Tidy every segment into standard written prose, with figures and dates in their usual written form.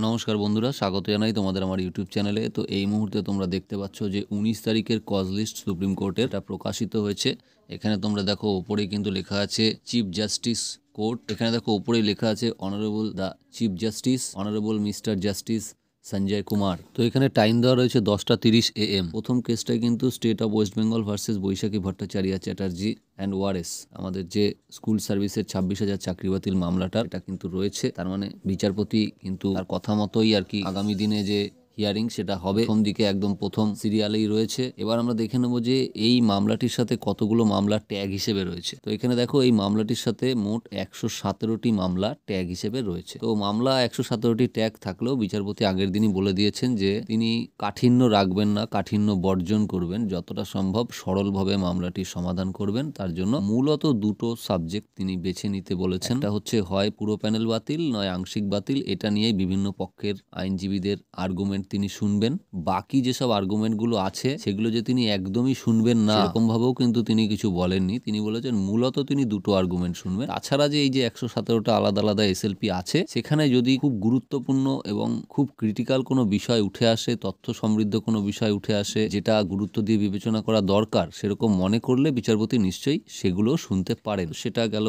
নমস্কার বন্ধুরা, স্বাগত জানাই তোমাদের আমার ইউটিউব চ্যানেলে। তো এই মুহূর্তে তোমরা দেখতে পাচ্ছ যে 19 তারিখের কজ লিস্ট সুপ্রিম কোর্টের এটা প্রকাশিত হয়েছে। এখানে তোমরা দেখো ওপরে কিন্তু লেখা আছে চিফ জাস্টিস কোর্ট। এখানে দেখো ওপরেই লেখা আছে honourable the chief justice, honourable mister justice Sanjay Kumar. তো এখানে টাইম দেওয়া রয়েছে 10:30 AM। প্রথম কেসটা কিন্তু state of West Bengal versus Baishakhi Bhattacharya Chatterjee and ওয়ারেস, আমাদের যে স্কুল সার্ভিসের 26,000 চাকরি বাতিল মামলাটা, এটা কিন্তু রয়েছে। তার মানে বিচারপতি কিন্তু তার কথা মতোই আর কি আগামী দিনে যে হিয়ারিং সেটা হবে, প্রথম দিকে একদম প্রথম সিরিয়ালেই রয়েছে। এবার আমরা দেখে নেব যে এই মামলাটির সাথে কতগুলো মামলা ট্যাগ হিসেবে রয়েছে। তো এখানে দেখো এই মামলাটির সাথে মোট 117টি মামলা ট্যাগ হিসেবে রয়েছে। তো মামলা 117টি ট্যাগ থাকলেও বিচারপতি আগের দিনই বলে দিয়েছেন যে তিনি কাঠিন্য রাখবেন না, কাঠিন্য বর্জন করবেন, যতটা সম্ভব সরলভাবে মামলাটির সমাধান করবেন। তার জন্য মূলত দুটো সাবজেক্ট তিনি বেছে নিতে বলেছেন। এটা হচ্ছে হয় পুরো প্যানেল বাতিল, নয় আংশিক বাতিল। এটা নিয়েই বিভিন্ন পক্ষের আইনজীবীদের আর্গুমেন্ট তিনি শুনবেন। বাকি যেসব আর্গুমেন্টগুলো আছে সেগুলো যে তিনি একদমই শুনবেন না এরকম ভাবেও কিন্তু তিনি কিছু বলেননি। তিনি বলেছেন মূলত তিনি দুটো আর্গুমেন্ট শুনবেন। তাছাড়া যে এই যে 117টা আলাদা আলাদা এসএলপি আছে, সেখানে যদি খুব গুরুত্বপূর্ণ এবং খুব ক্রিটিক্যাল কোনো বিষয় উঠে আসে, তথ্য সমৃদ্ধ কোনো বিষয় উঠে আসে যেটা গুরুত্ব দিয়ে বিবেচনা করা দরকার, সেরকম মনে করলে বিচারপতি নিশ্চয়ই সেগুলো শুনতে পারেন। সেটা গেল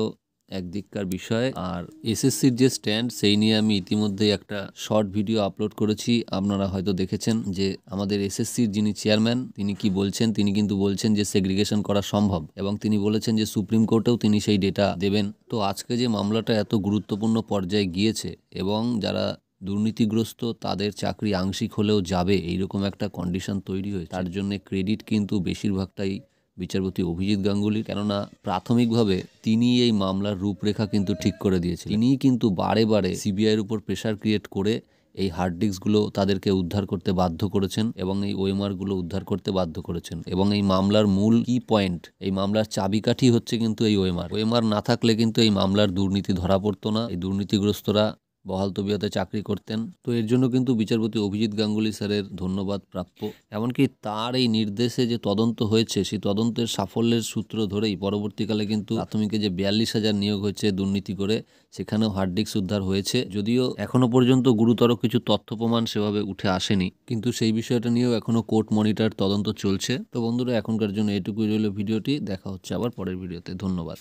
একদিককার বিষয়। আর এসএসসির যে স্ট্যান্ড, সেই নিয়ে আমি ইতিমধ্যেই একটা শর্ট ভিডিও আপলোড করেছি, আপনারা হয়তো দেখেছেন। যে আমাদের এসএসসির যিনি চেয়ারম্যান তিনি কি বলছেন, তিনি কিন্তু বলছেন যে সেগ্রিগেশন করা সম্ভব, এবং তিনি বলেছেন যে সুপ্রিম কোর্টেও তিনি সেই ডেটা দেবেন। তো আজকে যে মামলাটা এত গুরুত্বপূর্ণ পর্যায়ে গিয়েছে এবং যারা দুর্নীতিগ্রস্ত তাদের চাকরি আংশিক হলেও যাবে, এইরকম একটা কন্ডিশন তৈরি হয়েছে, তার জন্য ক্রেডিট কিন্তু বেশিরভাগটাই বিচারপতি অভিজিৎ গাঙ্গুলি। কেননা প্রাথমিকভাবে তিনি এই মামলার রূপরেখা কিন্তু ঠিক করে দিয়েছিলেন। তিনিই কিন্তু বারে বারে সিবিআইয়ের উপর প্রেশার ক্রিয়েট করে এই হার্ড ডিস্কগুলো তাদেরকে উদ্ধার করতে বাধ্য করেছেন এবং এই ওএমআরগুলো উদ্ধার করতে বাধ্য করেছেন। এবং এই মামলার মূল কি পয়েন্ট, এই মামলার চাবিকাঠি হচ্ছে কিন্তু এই ওএমআর না থাকলে কিন্তু এই মামলার দুর্নীতি ধরা পড়তো না, এই দুর্নীতিগ্রস্তরা বহাল তবিয়তে চাকরি করতেন। তো এর জন্য কিন্তু বিচারপতি অভিজিৎ গাঙ্গুলি স্যারের ধন্যবাদ প্রাপ্য। এমনকি তার এই নির্দেশে যে তদন্ত হয়েছে, সেই তদন্তের সাফল্যের সূত্র ধরেই পরবর্তীকালে কিন্তু প্রাথমিকে যে 42,000 নিয়োগ হয়েছে দুর্নীতি করে, সেখানেও হার্ড ডিস্ক উদ্ধার হয়েছে। যদিও এখনো পর্যন্ত গুরুতর কিছু তথ্য প্রমাণ সেভাবে উঠে আসেনি, কিন্তু সেই বিষয়টা নিয়েও এখনো কোর্ট মনিটর তদন্ত চলছে। তো বন্ধুরা, এখনকার জন্য এটুকুই রইল ভিডিওটি। দেখা হচ্ছে আবার পরের ভিডিওতে। ধন্যবাদ।